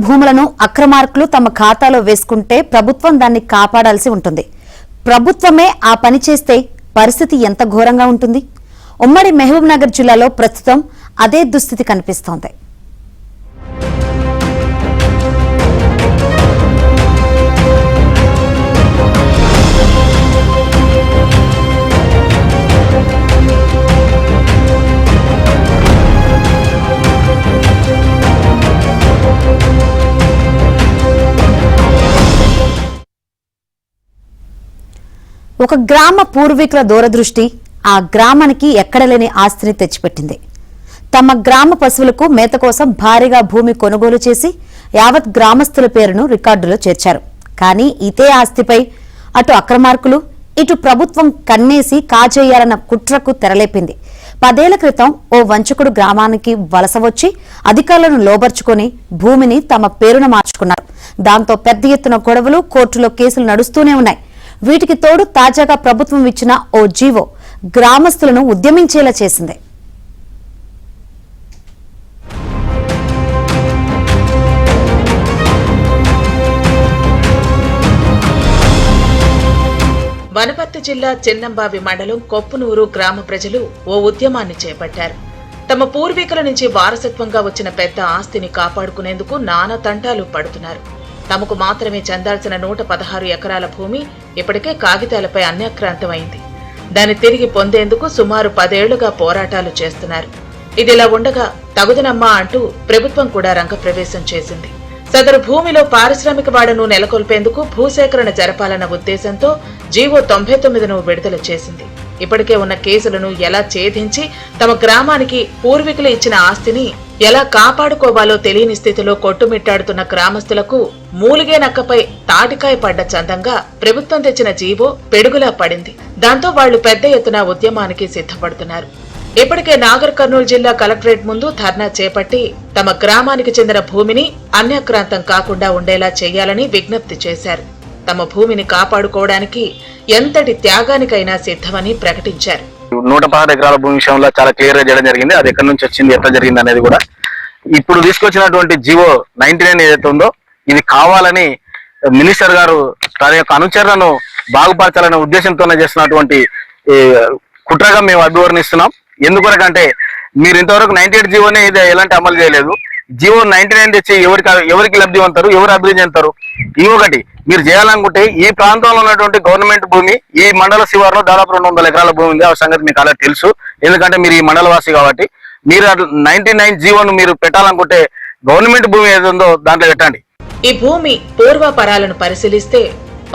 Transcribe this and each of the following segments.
భూములను అక్రమార్కులు తమ ఖాతాలో వేసుకుంటే ప్రభుత్వం దాన్ని కాపాడాల్సి ఉంటుంది. ప్రభుత్వమే ఆ పని చేస్తే పరిస్థితి ఎంత ఘోరంగా ఉంటుంది? ఉమ్మడి మహబూబ్ నగర్ జిల్లాలో ప్రస్తుతం అదే దుస్థితి కనిపిస్తోంది. ఒక గ్రామ పూర్వీకుల దూరదృష్టి ఆ గ్రామానికి ఎక్కడలేని ఆస్తిని తెచ్చిపెట్టింది. తమ గ్రామ పశువులకు మేత కోసం భారీగా భూమి కొనుగోలు చేసి యావత్ గ్రామస్తుల పేరును రికార్డులో చేర్చారు. కానీ ఇదే ఆస్తిపై అటు అక్రమార్కులు ఇటు ప్రభుత్వం కన్నేసి కాజేయాలన్న కుట్రకు తెరలేపింది. 10 ఏళ్ల క్రితం ఓ వంచకుడు గ్రామానికి వలస వచ్చి అధికారులను లోబర్చుకుని భూమిని తమ పేరున మార్చుకున్నారు. దాంతో పెద్ద ఎత్తున గొడవలు, కోర్టులో కేసులు నడుస్తూనే ఉన్నాయి. వీటికి తోడు తాజాగా ప్రభుత్వం ఇచ్చిన ఓ జీవో గ్రామస్తులను ఉద్యమించేలా చేసింది. వనపర్తి జిల్లా చిన్నంబావి మండలం కొప్పునూరు గ్రామ ప్రజలు ఓ ఉద్యమాన్ని చేపట్టారు. తమ పూర్వీకుల నుంచి వారసత్వంగా వచ్చిన పెద్ద ఆస్తిని కాపాడుకునేందుకు నానా తంటాలు పడుతున్నారు. తమకు మాత్రమే చెందాల్సిన 116 ఎకరాల భూమి ఇప్పటికే కాగితాలపై అన్యాక్రాంతమైంది. దాన్ని తిరిగి పొందేందుకు సుమారు 10 ఏళ్లుగా పోరాటాలు చేస్తున్నారు. ఇదిలా ఉండగా తగుదనమ్మా అంటూ ప్రభుత్వం కూడా రంగప్రవేశం చేసింది. సదరు భూమిలో పారిశ్రామిక వాడను నెలకొల్పేందుకు భూసేకరణ జరపాలన్న ఉద్దేశంతో జీవో 99ను విడుదల చేసింది. ఇప్పటికే ఉన్న కేసులను ఎలా ఛేదించి తమ గ్రామానికి పూర్వీకులు ఇచ్చిన ఆస్తిని ఎలా కాపాడుకోవాలో తెలియని స్థితిలో కొట్టుమిట్టాడుతున్న గ్రామస్తులకు మూలిగే నక్కపై తాటికాయ పడ్డ చందంగా ప్రభుత్వం తెచ్చిన జీవో పెడుగులా పడింది. దాంతో వాళ్లు పెద్ద ఎత్తున ఉద్యమానికి సిద్ధపడుతున్నారు. ఇప్పటికే నాగర్ కర్నూలు జిల్లా కలెక్టరేట్ ముందు ధర్నా చేపట్టి తమ గ్రామానికి చెందిన భూమిని అన్యాక్రాంతం కాకుండా ఉండేలా చేయాలని విజ్ఞప్తి చేశారు. తమ భూమిని కాపాడుకోవడానికి ఎంతటి త్యాగానికైనా సిద్ధమని ప్రకటించారు. 116 ఎకరాల భూమి విషయంలో చాలా క్లియర్ గా చేయడం జరిగింది. అది ఎక్కడి నుంచి వచ్చింది, ఎట్లా జరిగింది అనేది కూడా. ఇప్పుడు తీసుకొచ్చినటువంటి జీవో 99 ఏదైతే ఉందో ఇది కావాలని మినిస్టర్ గారు తన యొక్క అనుచరులను బాగుపరచాలనే ఉద్దేశంతోనే చేస్తున్నటువంటి కుట్రగా మేము అభివర్ణిస్తున్నాం. ఎందుకొరకంటే మీరు ఇంతవరకు 98 జీవోనే ఇది ఎలాంటి అమలు చేయలేదు. జీవో 99 తెచ్చి ఎవరికి లబ్ధి పొందుతారు, ఎవరు అభివృద్ధి చెందుతారు? ఇంకొకటి మీరు చేయాలనుకుంటే ఈ ప్రాంతంలో ఉన్నటువంటి గవర్నమెంట్ భూమి ఈ మండల శివారులో దాదాపు 200 ఎకరాల భూమి ఉంది. ఆ సంగతి మీకు అలా తెలుసు, ఎందుకంటే మీరు ఈ మండలవాసి కాబట్టి. మీరు 99 జీవోను మీరు పెట్టాలనుకుంటే గవర్నమెంట్ భూమి ఏదో దాంట్లో పెట్టండి. ఈ భూమి పూర్వాపరాలను పరిశీలిస్తే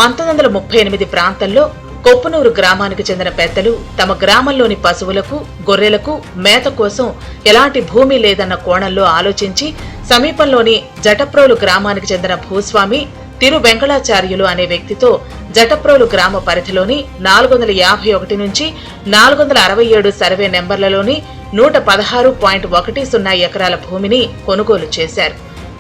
1938 ప్రాంతంలో కొప్పునూరు గ్రామానికి చెందిన పెద్దలు తమ గ్రామంలోని పశువులకు, గొర్రెలకు మేత కోసం ఎలాంటి భూమి లేదన్న కోణంలో ఆలోచించి సమీపంలోని జటప్రోలు గ్రామానికి చెందిన భూస్వామి తిరు వెంకటాచార్యులు అనే వ్యక్తితో జటప్రోలు గ్రామ పరిధిలోని 451 నుంచి 467 సర్వే నెంబర్లలోని 116.10 ఎకరాల భూమిని కొనుగోలు చేశారు.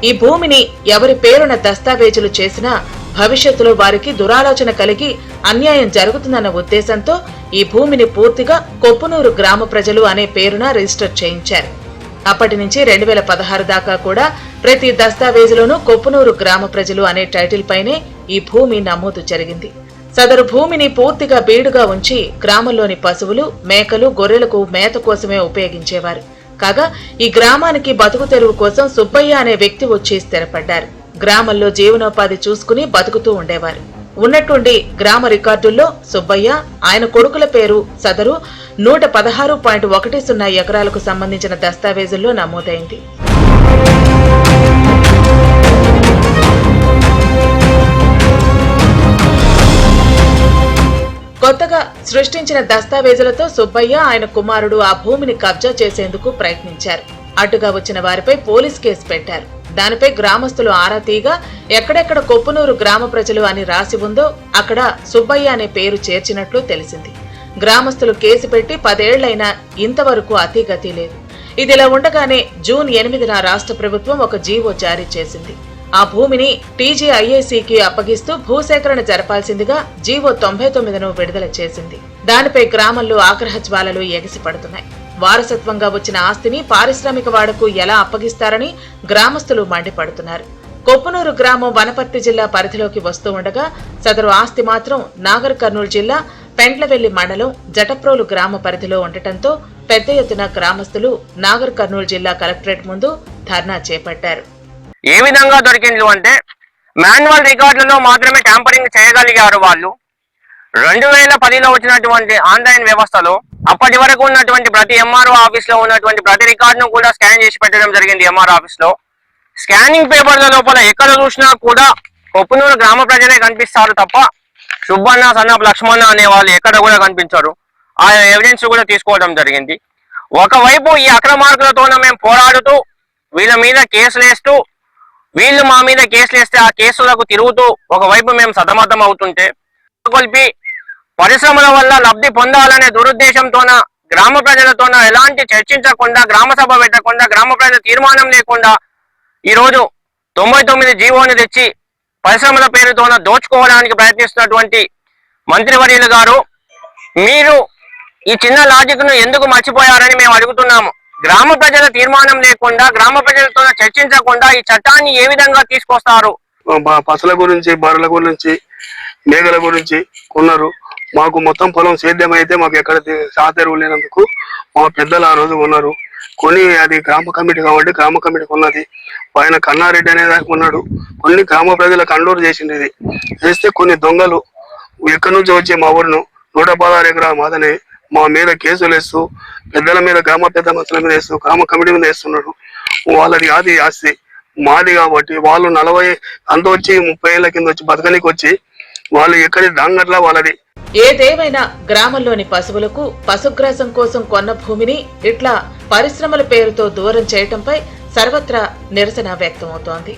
ఈ భూమిని ఎవరి పేరున దస్తావేజులు చేసినా భవిష్యత్తులో వారికి దురాలోచన కలిగి అన్యాయం జరుగుతుందన్న ఉద్దేశంతో ఈ భూమిని పూర్తిగా కొప్పునూరు గ్రామ ప్రజలు అనే పేరున రిజిస్టర్ చేయించారు. అప్పటి నుంచి 2016 దాకా కూడా ప్రతి దస్తావేజులోనూ కొప్పునూరు గ్రామ ప్రజలు అనే టైటిల్ పైనే ఈ భూమి నమోదు జరిగింది. సదరు భూమిని పూర్తిగా బీడుగా ఉంచి గ్రామంలోని పశువులు, మేకలు, గొర్రెలకు మేత కోసమే ఉపయోగించేవారు. కాగా ఈ గ్రామానికి బతుకు తెరువు కోసం సుబ్బయ్య అనే వ్యక్తి వచ్చి స్థిరపడ్డారు. గ్రామంలో జీవనోపాధి చూసుకుని బతుకుతూ ఉండేవారు. ఉన్నట్టుండి గ్రామ రికార్డుల్లో సుబ్బయ్య, ఆయన కొడుకుల పేరు సదరు 116.10 ఎకరాలకు సంబంధించిన దస్తావేజుల్లో నమోదైంది. కొత్తగా సృష్టించిన దస్తావేజులతో సుబ్బయ్య, ఆయన కుమారుడు ఆ భూమిని కబ్జా చేసేందుకు ప్రయత్నించారు. అడ్డుగా వచ్చిన వారిపై పోలీస్ కేసు పెట్టారు. దానిపై గ్రామస్తులు ఆరా తీగా ఎక్కడెక్కడ కొప్పునూరు గ్రామ ప్రజలు అని రాసి ఉందో అక్కడ సుబ్బయ్య అనే పేరు చేర్చినట్లు తెలిసింది. గ్రామస్తులు కేసు పెట్టి 10 ఏళ్లైనా ఇంతవరకు అతిగతి లేదు. ఇదిలా ఉండగానే జూన్ 8న రాష్ట్ర ప్రభుత్వం ఒక జీవో జారీ చేసింది. ఆ భూమిని టీజీఐఏసీకి అప్పగిస్తూ భూసేకరణ జరపాల్సిందిగా జీవో 99ను విడుదల చేసింది. దానిపై గ్రామంలో ఆగ్రహ జ్వాలలు ఎగిసిపడుతున్నాయి. వారసత్వంగా వచ్చిన ఆస్తిని పారిశ్రామిక వాడకు ఎలా అప్పగిస్తారని గ్రామస్తులు మండిపడుతున్నారు. కొప్పునూరు గ్రామం వనపర్తి జిల్లా పరిధిలోకి వస్తూ ఉండగా సదరు ఆస్తి మాత్రం నాగర్ కర్నూలు జిల్లా పెండ్లవెల్లి మండలం జటప్రోలు గ్రామ పరిధిలో ఉండటంతో పెద్ద ఎత్తున గ్రామస్తులు నాగర్ కర్నూలు జిల్లా కలెక్టరేట్ ముందు ధర్నా చేపట్టారు. ఏ విధంగా దొరికింది అంటే మాన్యువల్ రికార్డులలో మాత్రమే ట్యాంపరింగ్ చేయగలిగారు వాళ్ళు. 2010లో వచ్చినటువంటి ఆన్లైన్ వ్యవస్థలో అప్పటి వరకు ఉన్నటువంటి ప్రతి ఎంఆర్ఓ ఆఫీస్ లో ఉన్నటువంటి ప్రతి రికార్డును కూడా స్కాన్ చేసి పెట్టడం జరిగింది. ఎంఆర్ఓ ఆఫీస్ లో స్కానింగ్ పేపర్ల లోపల ఎక్కడ చూసినా కూడా కొప్పునూరు గ్రామ ప్రజలే కనిపిస్తారు తప్ప సుబ్బన్న, సన్నపు లక్ష్మణ అనే వాళ్ళు ఎక్కడ కూడా కనిపించరు. ఆ ఎవిడెన్స్ కూడా తీసుకోవడం జరిగింది. ఒకవైపు ఈ అక్రమార్కులతోన మేము పోరాడుతూ వీళ్ళ మీద కేసులు వేస్తూ వీళ్ళు మా మీద కేసులు వేస్తే ఆ కేసులకు తిరుగుతూ ఒకవైపు మేము సతమతం అవుతుంటే కొల్పి పరిశ్రమల వల్ల లబ్ధి పొందాలనే దురుద్దేశంతోన గ్రామ ప్రజలతోన ఎలాంటి చర్చించకుండా, గ్రామ సభ పెట్టకుండా, గ్రామ ప్రజల తీర్మానం లేకుండా ఈరోజు 99 జీవోని తెచ్చి పరిశ్రమల పేరుతోన దోచుకోవడానికి ప్రయత్నిస్తున్నటువంటి మంత్రివర్యులు గారు, మీరు ఈ చిన్న లాజిక్ ను ఎందుకు మర్చిపోయారని మేము అడుగుతున్నాము. గ్రామ ప్రజల తీర్మానం లేకుండా, గ్రామ ప్రజలతో చర్చించకుండా ఈ చట్టాన్ని ఏ విధంగా తీసుకొస్తారు? పశువుల గురించి, బర్రెల గురించి, మేకల గురించి కొన్నారు. మాకు మొత్తం పొలం సేద్యం అయితే మాకు ఎక్కడ సాతెరువు లేనందుకు మా పెద్దలు ఆ రోజు కొన్నారు. కొని అది గ్రామ కమిటీ కాబట్టి గ్రామ కమిటీ కొన్నది. ఆయన కన్నారెడ్డి అనేది కొన్నాడు. కొన్ని గ్రామ ప్రజలకు అండోరు చేసింది. ఇది చేస్తే కొన్ని దొంగలు ఎక్కడి నుంచి వచ్చి మా ఊరిను 116 ఎకరాల మాదని మా మీద కేసులు వేస్తూ, పెద్దల మీద, గ్రామ పెద్ద మనుషుల మీద వేస్తూ, గ్రామ కమిటీ మీద వేస్తున్నాడు. వాళ్ళది ఆది ఆస్తి మాది కాబట్టి వాళ్ళు 40 అంత వచ్చి 30 ఏళ్ల కింద వచ్చి బతకనికి వచ్చి వాళ్ళు ఎక్కడి దాంగట్లా వాళ్ళది. ఏదేమైనా గ్రామంలోని పశువులకు పశుగ్రాసం కోసం కొన్న భూమిని ఇట్లా పరిశ్రమల పేరుతో దూరం చేయటంపై సర్వత్రా నిరసన వ్యక్తమవుతోంది.